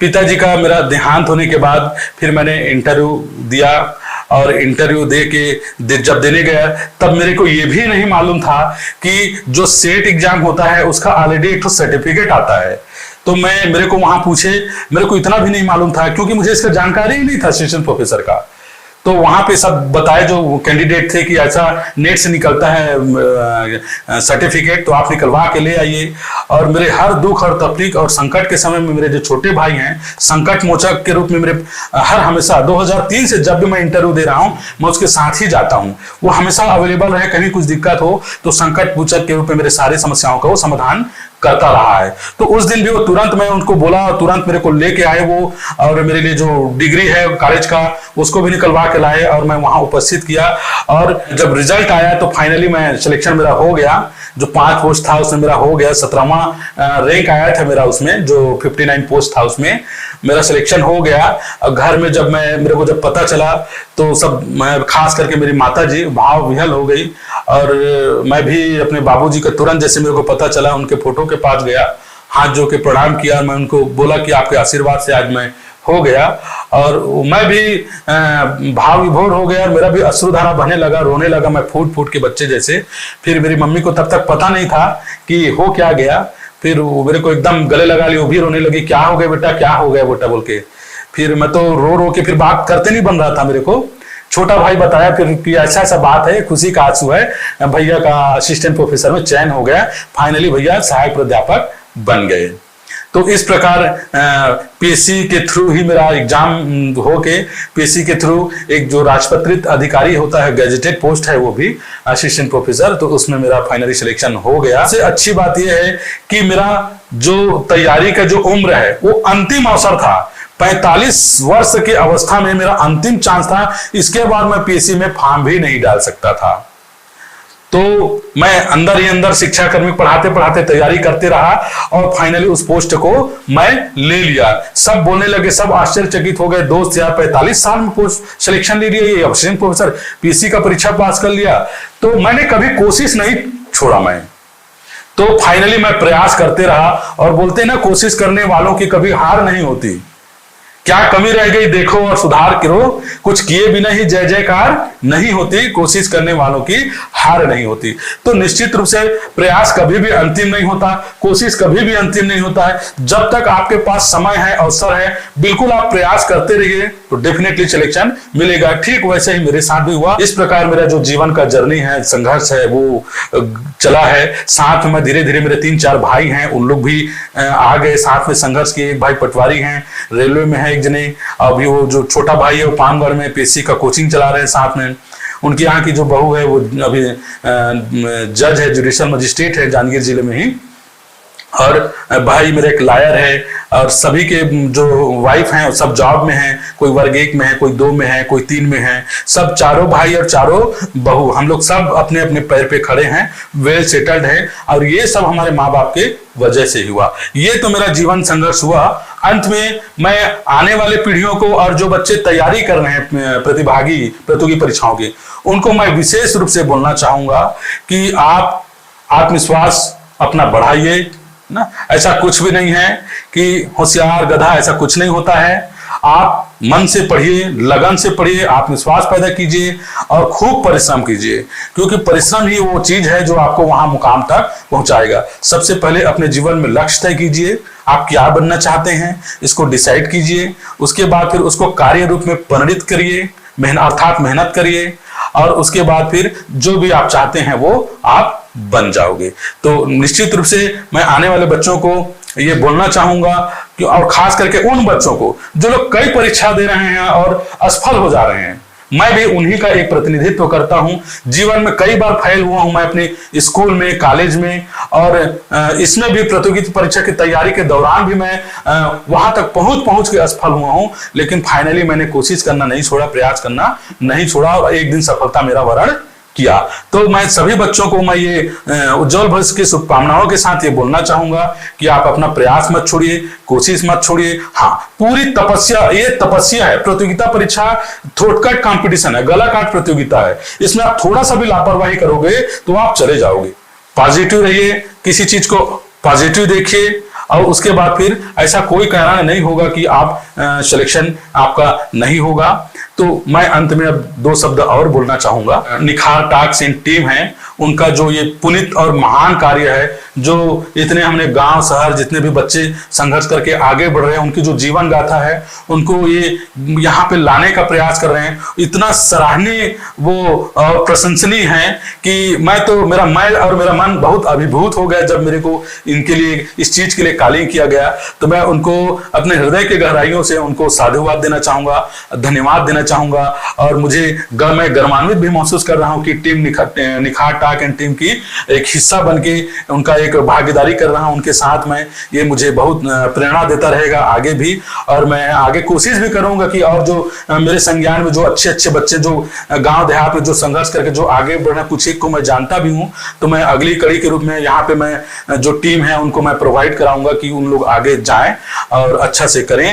पिताजी का मेरा देहांत होने के बाद फिर मैंने इंटरव्यू दिया, और इंटरव्यू जब देने गया तब मेरे को ये भी नहीं मालूम था कि जो सेट एग्जाम होता है उसका ऑलरेडी एक सर्टिफिकेट आता है। तो मेरे को वहां पूछे, मेरे को इतना भी नहीं मालूम था क्योंकि मुझे इसका जानकारी ही नहीं था असिस्टेंट प्रोफेसर का। तो वहां पे सब बताए जो कैंडिडेट थे कि ऐसा नेट से निकलता है सर्टिफिकेट, तो आप निकलवा के ले आइए। और मेरे हर दुख और तकलीफ और संकट के समय में मेरे जो छोटे भाई हैं, संकट मोचक के रूप में मेरे हमेशा 2003 से जब भी मैं इंटरव्यू दे रहा हूं मैं उसके साथ ही जाता हूं। वो हमेशा अवेलेबल रहे, कहीं कुछ दिक्कत हो तो संकट मोचक के रूप में मेरे सारे समस्याओं का वो समाधान करता रहा है। तो उस दिन भी वो तुरंत मैं उनको बोला और तुरंत मेरे को लेके आए वो, और मेरे लिए जो डिग्री है कॉलेज का उसको भी निकलवा के लाए और मैं वहां उपस्थित किया। और जब रिजल्ट आया तो फाइनली मैं सिलेक्शन मेरा हो गया। जो 5 पोस्ट था उसमें मेरा हो गया, 17वां रैंक आया था मेरा उसमें, जो 59 पोस्ट था उसमें मेरा सिलेक्शन हो गया। और घर में जब मेरे को जब पता चला तो मैं खास करके मेरी माता जी भाव विह्वल हो गई, और मैं भी अपने बाबूजी को तुरंत जैसे मेरे को पता चला उनके फोटो के पास गया, हाथ जोड़ के प्रणाम किया। मैं उनको बोला कि आपके आशीर्वाद से आज मैं हो गया, और मैं भी भाव विभोर हो गया और मेरा भी अश्रुधारा बहने लगा, रोने लगा मैं फूट फूट के बच्चे जैसे। फिर मेरी मम्मी को तब तक पता नहीं था कि हो क्या गया। फिर वो मेरे को एकदम गले लगा ली, वो भी रोने लगी, क्या हो गया बेटा, क्या हो गया बेटा बोल के। फिर मैं तो रो रो के फिर बात करते नहीं बन रहा था मेरे को। छोटा भाई बताया फिर कि ऐसा ऐसा बात है, खुशी का आंसू है, भैया का असिस्टेंट प्रोफेसर में चयन हो गया, फाइनली भैया सहायक प्राध्यापक बन गए। तो इस प्रकार पीएससी के थ्रू ही मेरा एग्जाम होके पीएससी के थ्रू एक जो राजपत्रित अधिकारी होता है, गैजेटेड पोस्ट है वो भी असिस्टेंट प्रोफेसर, तो उसमें मेरा फाइनली सिलेक्शन हो गया। सबसे अच्छी बात यह है कि मेरा जो तैयारी का जो उम्र है वो अंतिम अवसर था, 45 वर्ष की अवस्था में मेरा अंतिम चांस था। इसके बाद मैं पीएससी में फॉर्म भी नहीं डाल सकता था। तो मैं अंदर ही अंदर शिक्षा कर्मी पढ़ाते पढ़ाते तैयारी करते रहा और फाइनली उस पोस्ट को मैं ले लिया। सब बोलने लगे, सब आश्चर्यचकित हो गए, दोस्त यार 45 साल में पोस्ट सिलेक्शन ले लिया, ये असिस्टेंट प्रोफेसर पीएससी का परीक्षा पास कर लिया। तो मैंने कभी कोशिश नहीं छोड़ा मैं, तो फाइनली मैं प्रयास करते रहा। और बोलते ना, कोशिश करने वालों की कभी हार नहीं होती। क्या कमी रह गई देखो और सुधार करो, कुछ किए बिना ही जय जयकार नहीं होती, कोशिश करने वालों की हार नहीं होती। तो निश्चित रूप से प्रयास कभी भी अंतिम नहीं होता, कोशिश कभी भी अंतिम नहीं होता है। जब तक आपके पास समय है, अवसर है, बिल्कुल आप प्रयास करते रहिए तो डेफिनेटली सिलेक्शन मिलेगा। ठीक वैसे ही मेरे साथ भी हुआ। इस प्रकार मेरा जो जीवन का जर्नी है, संघर्ष है, वो चला है। साथ में धीरे धीरे मेरे 3-4 भाई हैं, उन लोग भी आ गए साथ में संघर्ष किए। एक भाई पटवारी हैं, रेलवे में है एक जने, अभी वो जो छोटा भाई है वो पानगढ़ में पीएससी का कोचिंग चला रहे हैं साथ में। उनकी यहाँ की जो बहू है वो अभी जज है, जुडिशियल मजिस्ट्रेट है जांजगीर जिले में ही। और भाई मेरे एक लॉयर है, और सभी के जो वाइफ हैं सब जॉब में हैं, कोई वर्ग 1 में है, कोई 2 में है, कोई 3 में है। सब चारों भाई और चारों बहू, हम लोग सब अपने अपने पैर पे खड़े हैं, वेल सेटल्ड हैं, और ये सब हमारे माँ बाप के वजह से हुआ। ये तो मेरा जीवन संघर्ष हुआ। अंत में मैं आने वाले पीढ़ियों को और जो बच्चे तैयारी कर रहे हैं प्रतियोगी परीक्षाओं की, उनको मैं विशेष रूप से बोलना चाहूंगा कि आप आत्मविश्वास अपना बढ़ाइए ना। ऐसा कुछ भी नहीं है कि होशियार गधा, ऐसा कुछ नहीं होता है। आप मन से पढ़िए, लगन से पढ़िए, आत्मविश्वास पैदा कीजिए और खूब परिश्रम कीजिए, क्योंकि परिश्रम ही वो चीज है जो आपको वहां मुकाम तक पहुंचाएगा। सबसे पहले अपने जीवन में लक्ष्य तय कीजिए, आप क्या बनना चाहते हैं इसको डिसाइड कीजिए। उसके बाद फिर उसको कार्य रूप में परिणित करिए, अर्थात मेहनत करिए, और उसके बाद फिर जो भी आप चाहते हैं वो आप बन जाओगे। तो निश्चित रूप से मैं आने वाले बच्चों को ये बोलना चाहूंगा कि, और खास करके उन बच्चों को जो लोग कई परीक्षा दे रहे हैं और असफल हो जा रहे हैं, मैं भी उन्हीं का एक प्रतिनिधित्व करता हूं। जीवन में कई बार फेल हुआ हूं मैं, अपने स्कूल में, कॉलेज में, और इसमें भी प्रतियोगिता परीक्षा की तैयारी के दौरान भी मैं वहां तक पहुंच के असफल हुआ हूं। लेकिन फाइनली मैंने कोशिश करना नहीं छोड़ा, प्रयास करना नहीं छोड़ा, और एक दिन सफलता मेरा वरण किया। तो मैं सभी बच्चों को मैं ये उज्जवल भविष्य की शुभकामनाओं के साथ ये बोलना चाहूंगा कि आप अपना प्रयास मत छोड़िए, कोशिश मत छोड़िए। हाँ, पूरी तपस्या, ये तपस्या है। प्रतियोगिता परीक्षा थ्रोट कट कॉम्पिटिशन है, गला काट प्रतियोगिता है। इसमें आप थोड़ा सा भी लापरवाही करोगे तो आप चले जाओगे। पॉजिटिव रहिए, किसी चीज को पॉजिटिव देखिए, और उसके बाद फिर ऐसा कोई कारण नहीं होगा कि आप सिलेक्शन आपका नहीं होगा। तो मैं अंत में अब 2 शब्द और बोलना चाहूंगा। निखार टास्क एंड टीम है, उनका जो ये पुनीत और महान कार्य है, जो इतने हमने गांव शहर जितने भी बच्चे संघर्ष करके आगे बढ़ रहे हैं, उनकी जो जीवन गाथा है, उनको ये यहाँ पे लाने का प्रयास कर रहे हैं, इतना सराहनीय वो और प्रशंसनीय है कि मैं और मेरा मन बहुत अभिभूत हो गया जब मेरे को इनके लिए, इस चीज के लिए कॉलिंग किया गया। तो मैं उनको अपने हृदय के गहराइयों से उनको साधुवाद देना चाहूंगा, धन्यवाद देना चाहूंगा। और मैं गर्मान्वित भी महसूस कर रहा हूँ कि टीम निखार टास्क एंड टीम की एक हिस्सा बन के उनका एक भागीदारी कर रहा हूं उनके साथ में। ये मुझे बहुत प्रेरणा देता रहेगा आगे भी, और मैं आगे कोशिश भी करूंगा कि और जो मेरे संज्ञान में जो अच्छे अच्छे बच्चे जो गांव देहात में जो संघर्ष करके जो आगे बढ़ना, कुछ एक को मैं जानता भी हूं, तो मैं अगली कड़ी के रूप में यहाँ पे मैं जो टीम है उनको मैं प्रोवाइड कराऊंगा कि उन लोग आगे जाएं और अच्छा से करें।